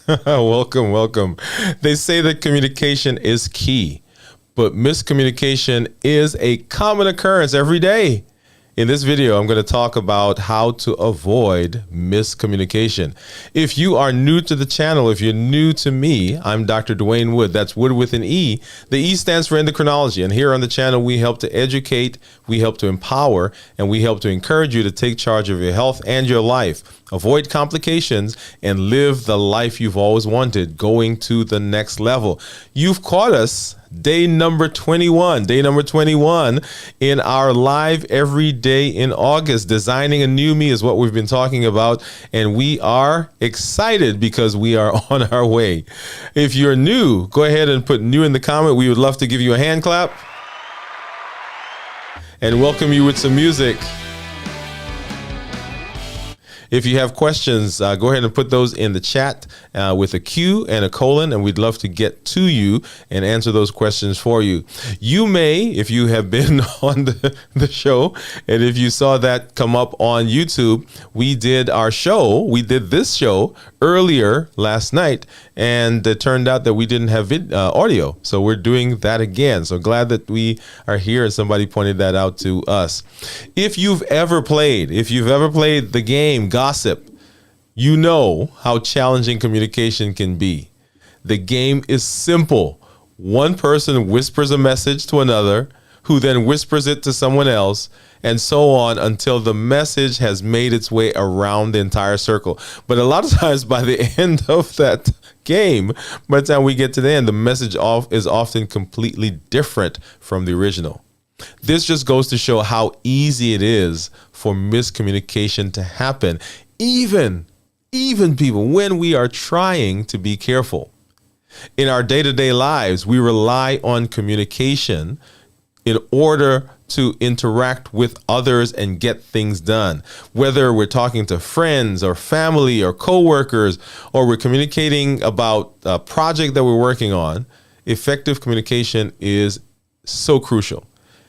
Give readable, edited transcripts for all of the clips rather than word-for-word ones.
Welcome, welcome. They say that communication is key, but miscommunication is a common occurrence every day. In this video, I'm going to talk about how to avoid miscommunication. If you are new to the channel, if you're new to me, I'm Dr. Dwayne Wood. That's Wood with an E. The E stands for endocrinology. And here on the channel, we help to educate, we help to empower, and we help to encourage you to take charge of your health and your life. Avoid complications and live the life you've always wanted, going to the next level. You've caught us day number 21 in our live every day in August. Designing a new me is what we've been talking about, and we are excited because we are on our way. If you're new, go ahead and put new in the comment. We would love to give you a hand clap and welcome you with some music. If you have questions, go ahead and put those in the chat with a Q and a colon, and we'd love to get to you and answer those questions for you. You may, if you have been on the show, and if you saw that come up on YouTube, we did this show earlier last night, and it turned out that we didn't have audio. So we're doing that again. So glad that we are here and somebody pointed that out to us. If you've ever played the game Gossip, you know how challenging communication can be. The game is simple. One person whispers a message to another, who then whispers it to someone else, and so on until the message has made its way around the entire circle. But a lot of times by the end of that game, by the time we get to the end, the message is often completely different from the original. This just goes to show how easy it is for miscommunication to happen, even people, when we are trying to be careful. In our day-to-day lives, we rely on communication in order to interact with others and get things done. Whether we're talking to friends or family or coworkers, or we're communicating about a project that we're working on, effective communication is so crucial.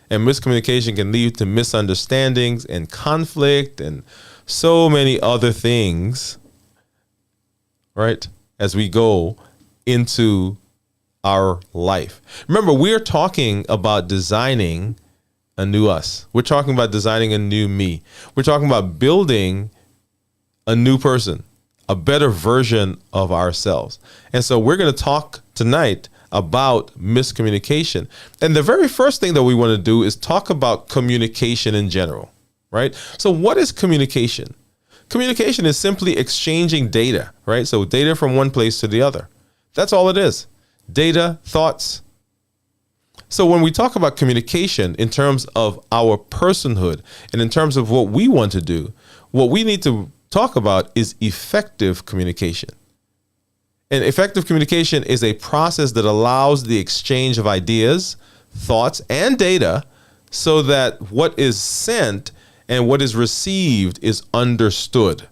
And miscommunication can lead to misunderstandings and conflict and so many other things, right, as we go into our life. Remember, we're talking about designing a new us. We're talking about designing a new me. We're talking about building a new person, a better version of ourselves. And so we're going to talk tonight about miscommunication. And the very first thing that we want to do is talk about communication in general, right? So what is communication? Communication is simply exchanging data, right? So data from one place to the other. That's all it is. Data, thoughts. So when we talk about communication in terms of our personhood and in terms of what we want to do, what we need to talk about is effective communication. And effective communication is a process that allows the exchange of ideas, thoughts, and data so that what is sent and what is received is understood.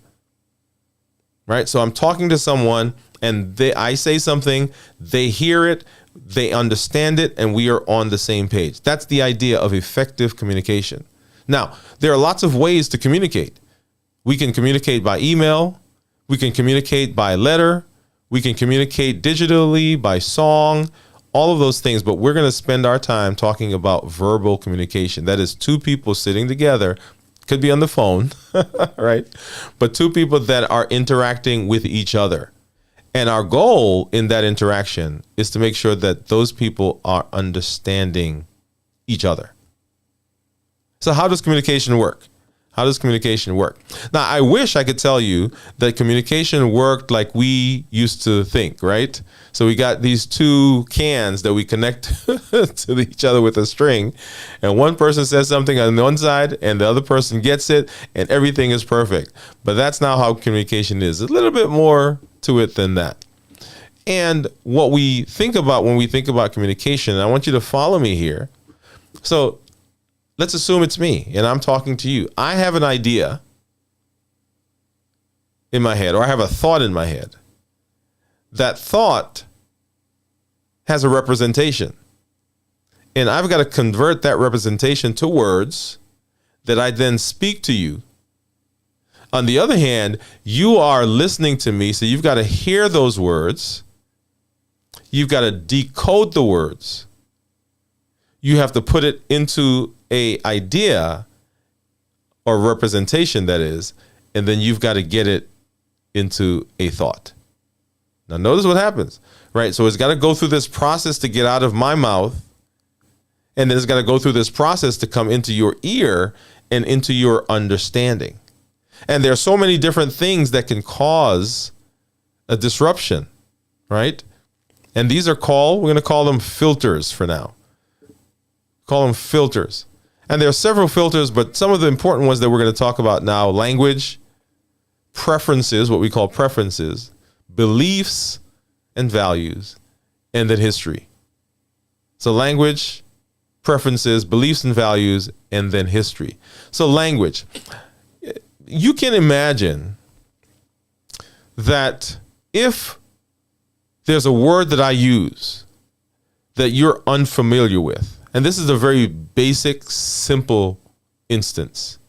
Right? So I'm talking to someone and I say something, they hear it, they understand it, and we are on the same page. That's the idea of effective communication. Now, there are lots of ways to communicate. We can communicate by email, we can communicate by letter, we can communicate digitally, by song, all of those things, but we're going to spend our time talking about verbal communication. That is two people sitting together, could be on the phone, right? But two people that are interacting with each other. And our goal in that interaction is to make sure that those people are understanding each other. So how does communication work? How does communication work? Now, I wish I could tell you that communication worked like we used to think, right? So we got these two cans that we connect to each other with a string, and one person says something on one side and the other person gets it, and everything is perfect. But that's not how communication is. A little bit more to it than that. And what we think about when we think about communication, and I want you to follow me here. So let's assume it's me and I'm talking to you. I have an idea in my head, or I have a thought in my head. That thought has a representation. And I've got to convert that representation to words that I then speak to you. On the other hand, you are listening to me, so you've got to hear those words. You've got to decode the words. You have to put it into a idea or representation, that is, and then you've got to get it into a thought. Now, notice what happens, right? So it's got to go through this process to get out of my mouth, and then it's got to go through this process to come into your ear and into your understanding. And there are so many different things that can cause a disruption, right? And these are we're going to call them filters for now. Call them filters. And there are several filters, but some of the important ones that we're going to talk about now: language, preferences, what we call preferences, beliefs and values, and then history. So language, preferences, beliefs and values, and then history. So language. You can imagine that if there's a word that I use that you're unfamiliar with, and this is a very basic, simple instance.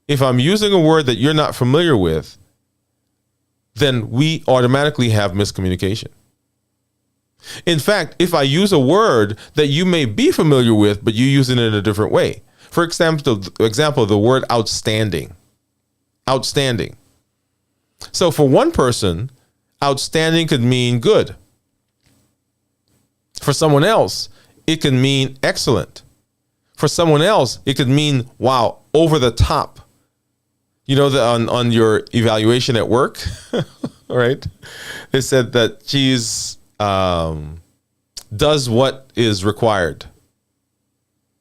If I'm using a word that you're not familiar with, then we automatically have miscommunication. In fact, if I use a word that you may be familiar with, but you use it in a different way. For example, the word outstanding. Outstanding. So for one person, outstanding could mean good. For someone else, it could mean excellent. For someone else, it could mean, wow, over the top. You know, on your evaluation at work, right? They said that she's does what is required.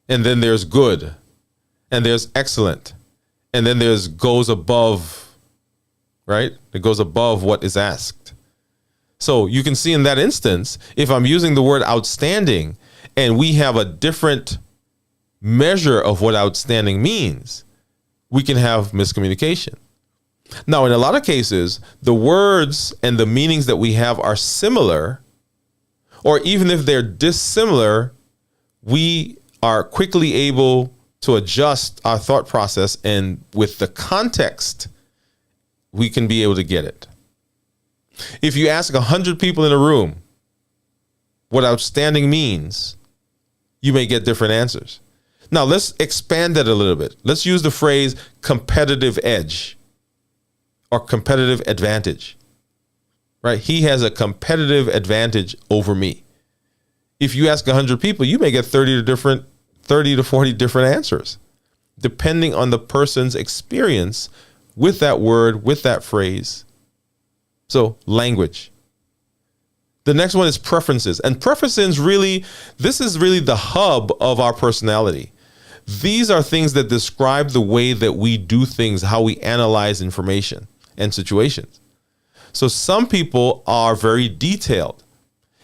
And then there's good. And there's excellent. And then there's goes above, right? It goes above what is asked. So you can see in that instance, if I'm using the word outstanding and we have a different measure of what outstanding means, we can have miscommunication. Now, in a lot of cases, the words and the meanings that we have are similar, or even if they're dissimilar, we are quickly able to adjust our thought process, and with the context, we can be able to get it. If you ask 100 people in a room what outstanding means, you may get different answers. Now, let's expand that a little bit. Let's use the phrase competitive edge or competitive advantage, right? He has a competitive advantage over me. If you ask 100 people, you may get 30 to 40 different answers, depending on the person's experience with that word, with that phrase. So language. The next one is preferences. And preferences this is really the hub of our personality. These are things that describe the way that we do things, how we analyze information and situations. So some people are very detailed.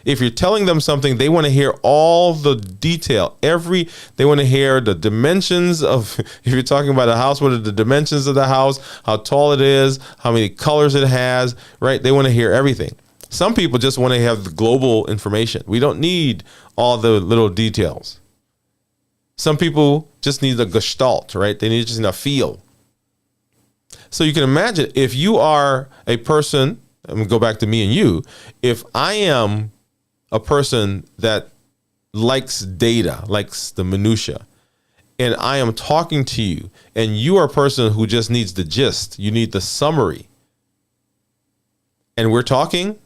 If you're telling them something, they want to hear all the detail. They want to hear the dimensions of, if you're talking about a house, what are the dimensions of the house, how tall it is, how many colors it has, right? They want to hear everything. Some people just want to have the global information. We don't need all the little details. Some people just need a gestalt, right? They need just a feel. So you can imagine if you are a person, I'm going to go back to me and you, if I am a person that likes data, likes the minutia, and I am talking to you, and you are a person who just needs the gist, you need the summary, and we're talking,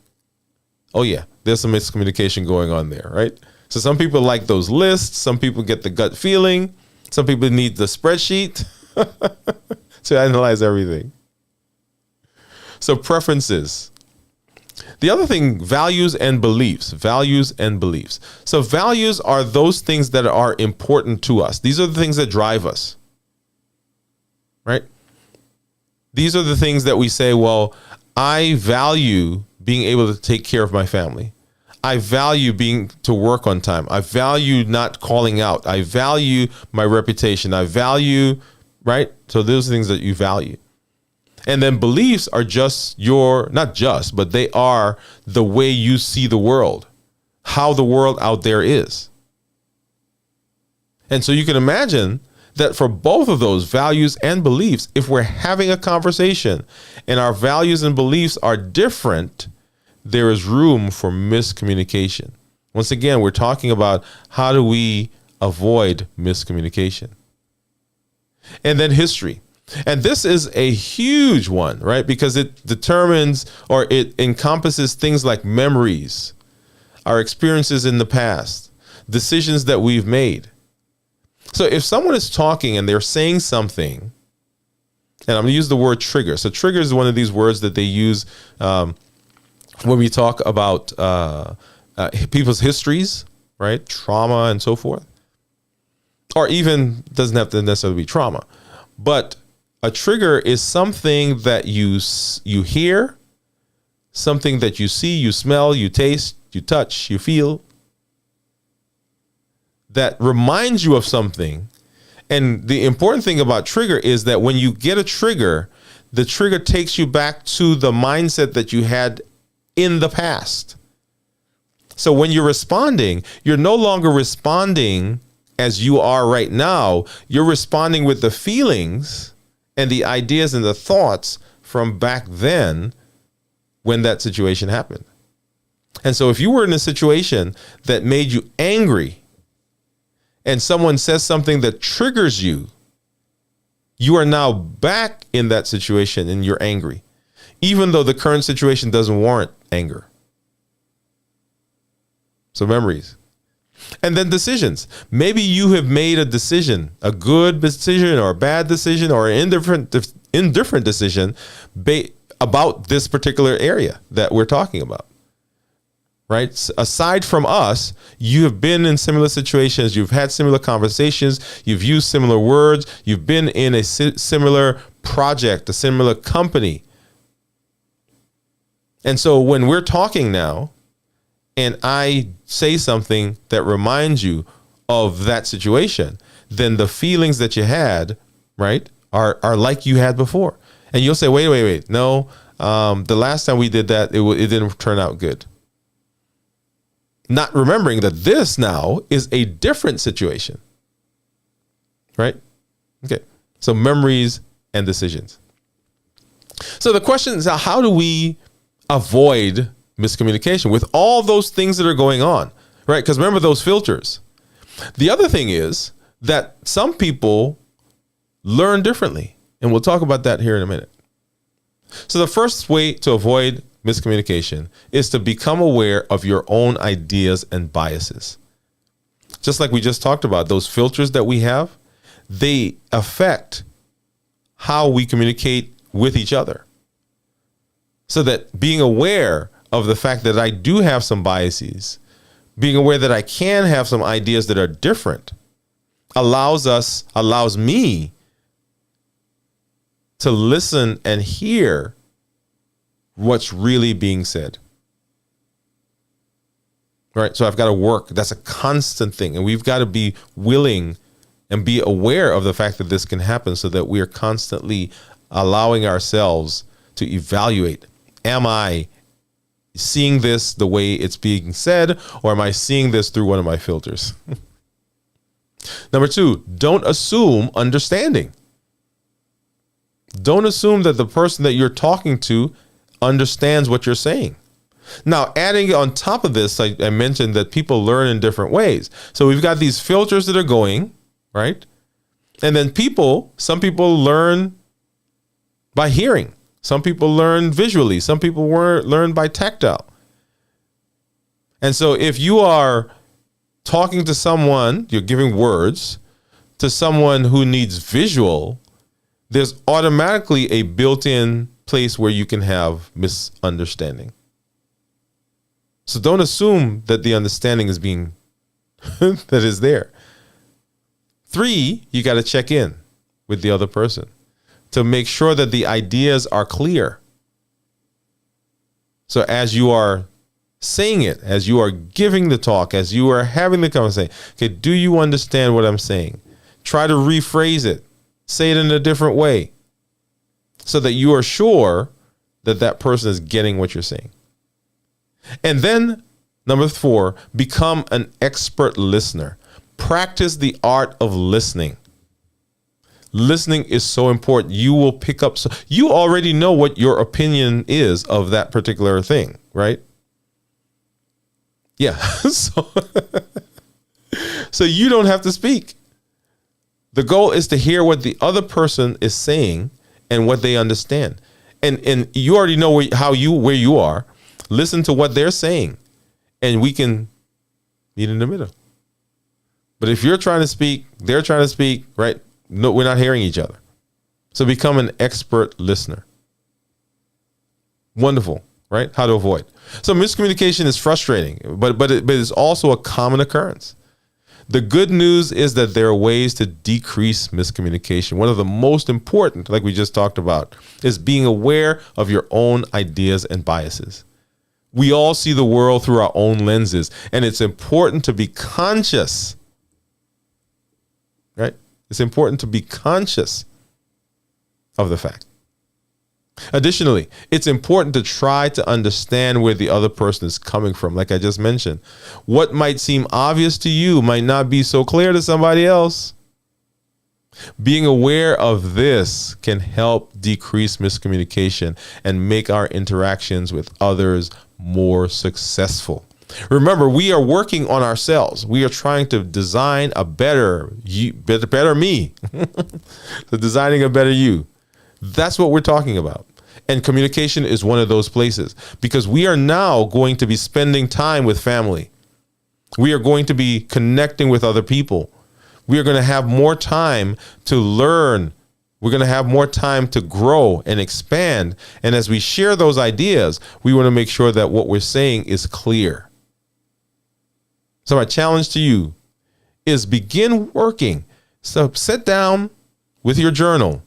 oh yeah, there's some miscommunication going on there, right? So some people like those lists, some people get the gut feeling, some people need the spreadsheet to analyze everything. So preferences. The other thing, values and beliefs. Values and beliefs. So values are those things that are important to us. These are the things that drive us, right? These are the things that we say, well, I value being able to take care of my family. I value being to work on time. I value not calling out. I value my reputation. I value, right? So those are things that you value. And then beliefs are just not just, but they are the way you see the world, how the world out there is. And so you can imagine that for both of those values and beliefs, if we're having a conversation and our values and beliefs are different, there is room for miscommunication. Once again, we're talking about how do we avoid miscommunication. And then history. And this is a huge one, right? Because it determines or it encompasses things like memories, our experiences in the past, decisions that we've made. So if someone is talking and they're saying something, and I'm going to use the word trigger. So trigger is one of these words that they use when we talk about people's histories, right? Trauma and so forth. Or even doesn't have to necessarily be trauma. But a trigger is something that you hear, something that you see, you smell, you taste, you touch, you feel, that reminds you of something. And the important thing about trigger is that when you get a trigger, the trigger takes you back to the mindset that you had in the past. So when you're responding, you're no longer responding as you are right now. You're responding with the feelings and the ideas and the thoughts from back then when that situation happened. And so if you were in a situation that made you angry and someone says something that triggers you, you are now back in that situation and you're angry, even though the current situation doesn't warrant anger. So memories. And then decisions. Maybe you have made a decision, a good decision or a bad decision or an indifferent decision about this particular area that we're talking about. Right? Aside from us, you have been in similar situations. You've had similar conversations. You've used similar words. You've been in a similar project, a similar company. And so when we're talking now, and I say something that reminds you of that situation, then the feelings that you had, right, are like you had before. And you'll say, wait. No, the last time we did that, it didn't turn out good. Not remembering that this now is a different situation. Right? Okay. So memories and decisions. So the question is, how do we avoid miscommunication with all those things that are going on, right? Because remember those filters. The other thing is that some people learn differently, and we'll talk about that here in a minute. So the first way to avoid miscommunication is to become aware of your own ideas and biases. Just like we just talked about, those filters that we have, they affect how we communicate with each other. So that being aware of the fact that I do have some biases, being aware that I can have some ideas that are different, allows me to listen and hear what's really being said. Right? So I've got to work. That's a constant thing. And we've got to be willing and be aware of the fact that this can happen so that we're constantly allowing ourselves to evaluate. Am I seeing this the way it's being said, or am I seeing this through one of my filters? Number 2, don't assume understanding. Don't assume that the person that you're talking to understands what you're saying. Now, adding on top of this, I mentioned that people learn in different ways. So we've got these filters that are going, right? And then some people learn by hearing. Some people learn visually. Some people learn by tactile. And so if you are talking to someone, you're giving words to someone who needs visual, there's automatically a built-in place where you can have misunderstanding. So don't assume that the understanding is being that is there. 3, you got to check in with the other person to make sure that the ideas are clear. So as you are saying it, as you are giving the talk, as you are having the conversation, okay, do you understand what I'm saying? Try to rephrase it. Say it in a different way so that you are sure that that person is getting what you're saying. And then, number 4, become an expert listener. Practice the art of listening. Listening is so important. You will pick up. So you already know what your opinion is of that particular thing, right? Yeah. So you don't have to speak. The goal is to hear what the other person is saying and what they understand. And you already know where you are. Listen to what they're saying, and we can meet in the middle. But if you're trying to speak, they're trying to speak, right? No, we're not hearing each other. So become an expert listener. Wonderful, right? How to avoid. So miscommunication is frustrating, but it's also a common occurrence. The good news is that there are ways to decrease miscommunication. One of the most important, like we just talked about, is being aware of your own ideas and biases. We all see the world through our own lenses, and it's important to be conscious, right? It's important to be conscious of the fact. Additionally, it's important to try to understand where the other person is coming from. Like I just mentioned, what might seem obvious to you might not be so clear to somebody else. Being aware of this can help decrease miscommunication and make our interactions with others more successful. Remember, we are working on ourselves. We are trying to design a better me. So designing a better you. That's what we're talking about. And communication is one of those places, because we are now going to be spending time with family. We are going to be connecting with other people. We are going to have more time to learn. We're going to have more time to grow and expand. And as we share those ideas, we want to make sure that what we're saying is clear. So my challenge to you is begin working. So sit down with your journal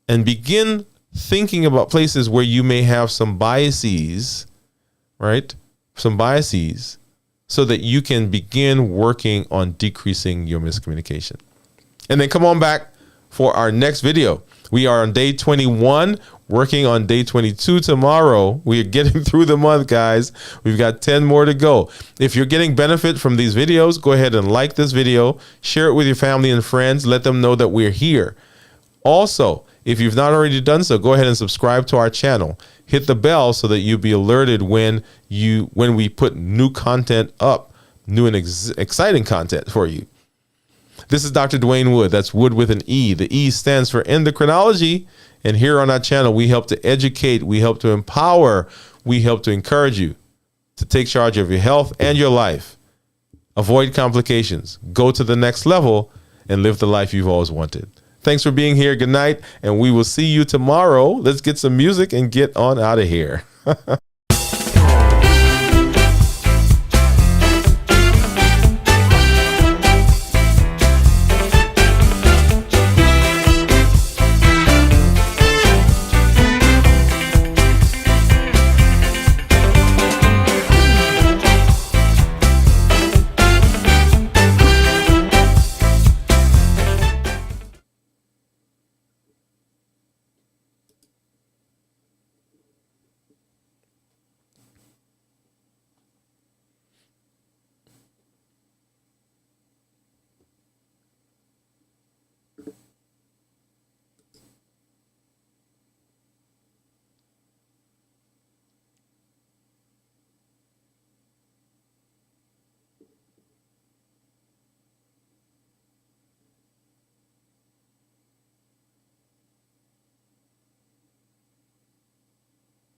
and begin thinking about places where you may have some biases, right? Some biases, so that you can begin working on decreasing your miscommunication. And then come on back for our next video. We are on day 21, working on day 22 tomorrow. We are getting through the month, guys. We've got 10 more to go. If you're getting benefit from these videos, go ahead and like this video, share it with your family and friends, let them know that we're here. Also, if you've not already done so, go ahead and subscribe to our channel. Hit the bell so that you'll be alerted when we put new content up, new and exciting content for you. This is Dr. Dwayne Wood. That's Wood with an E. The E stands for endocrinology. And here on our channel, we help to educate, we help to empower, we help to encourage you to take charge of your health and your life. Avoid complications, go to the next level, and live the life you've always wanted. Thanks for being here. Good night. And we will see you tomorrow. Let's get some music and get on out of here.